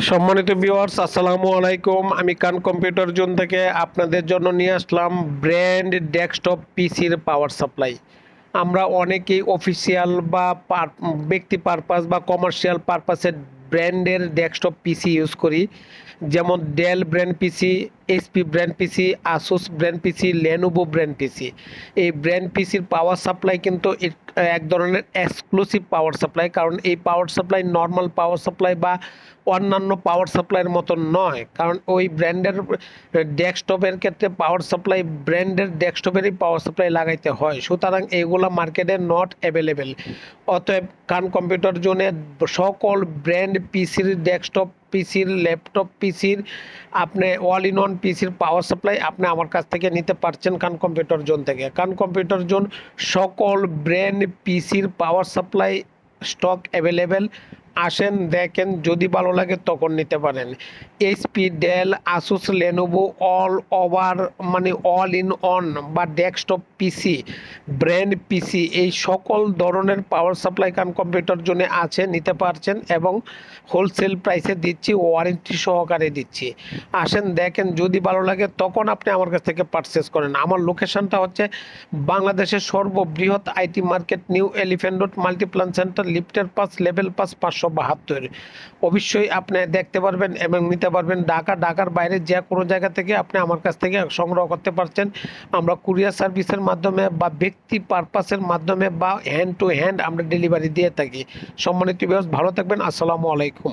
সম্মানিত ভিউয়ার্স, আসসালামু আলাইকুম। আমি কান কম্পিউটার জোন থেকে আপনাদের জন্য নিয়ে আসলাম ব্র্যান্ড ডেস্কটপ পিসির পাওয়ার সাপ্লাই। আমরা অনেকেই অফিসিয়াল বা ব্যক্তি পারপাস বা কমার্শিয়াল পারপাসের ব্র্যান্ডের ডেস্কটপ পিসি ইউজ করি, যেমন ডেল ব্র্যান্ড পিসি, এইচপি ব্র্যান্ড পিসি, আসুস ব্র্যান্ড পিসি, লেনোভো ব্র্যান্ড পিসি। এই ব্র্যান্ড পিসির পাওয়ার সাপ্লাই কিন্তু এক ধরনের এক্সক্লুসিভ পাওয়ার সাপ্লাই, কারণ এই power supply normal power supply বা অন্যান্য পাওয়ার সাপ্লাইয়ের মতো নয়। কারণ ওই ব্র্যান্ডের ডেস্কটপের ক্ষেত্রে পাওয়ার সাপ্লাই ব্র্যান্ডের ডেস্কটপেরই পাওয়ার সাপ্লাই লাগাইতে হয়, সুতরাং এইগুলো মার্কেটে নট অ্যাভেলেবেল। অতএব কান কম্পিউটার জোনের সকল ব্র্যান্ড পিসির, ডেস্কটপ পিসির, ল্যাপটপ পিসির, আপনি অল ইন ওয়ান পিসির পাওয়ার সাপ্লাই আপনি আমার কাছ থেকে নিতে পারছেন কান কম্পিউটার জোন থেকে। কান কম্পিউটার জোন সকল ব্র্যান্ড পিসির পাওয়ার সাপ্লাই স্টক অ্যাভেলেবেল। আসেন, দেখেন, যদি ভালো লাগে তখন নিতে পারেন। HP, Dell, Asus, Lenovo all over, মানে অল ইন অন বা ডেস্কটপ পিসি, ব্র্যান্ড পিসি, এই সকল ধরনের পাওয়ার সাপ্লাই কান কম্পিউটার জন্য আছে, নিতে পারছেন এবং হোলসেল প্রাইসে দিচ্ছি, ওয়ারেন্টি সহকারে দিচ্ছি। আসেন, দেখেন, যদি ভালো লাগে তখন আপনি আমার কাছ থেকে পারচেস করেন। আমার লোকেশনটা হচ্ছে বাংলাদেশের সর্ববৃহৎ IT market, new elephant road, Multiplan centre, লিফটের পাস, লেভেল পাস, 572। অবশ্যই আপনি দেখতে পারবেন এবং নিতে পারবেন। ঢাকার বাইরে যে কোনো জায়গা থেকে আপনি আমার কাছ থেকে সংগ্রহ করতে পারছেন। আমরা কুরিয়ার সার্ভিসের মাধ্যমে বা ব্যক্তি পারপাসের মাধ্যমে বা হ্যান্ড টু হ্যান্ড আমরা ডেলিভারি দিয়ে থাকি। সম্মানিত ভিউয়ার্স, ভালো থাকবেন। আসসালামু আলাইকুম।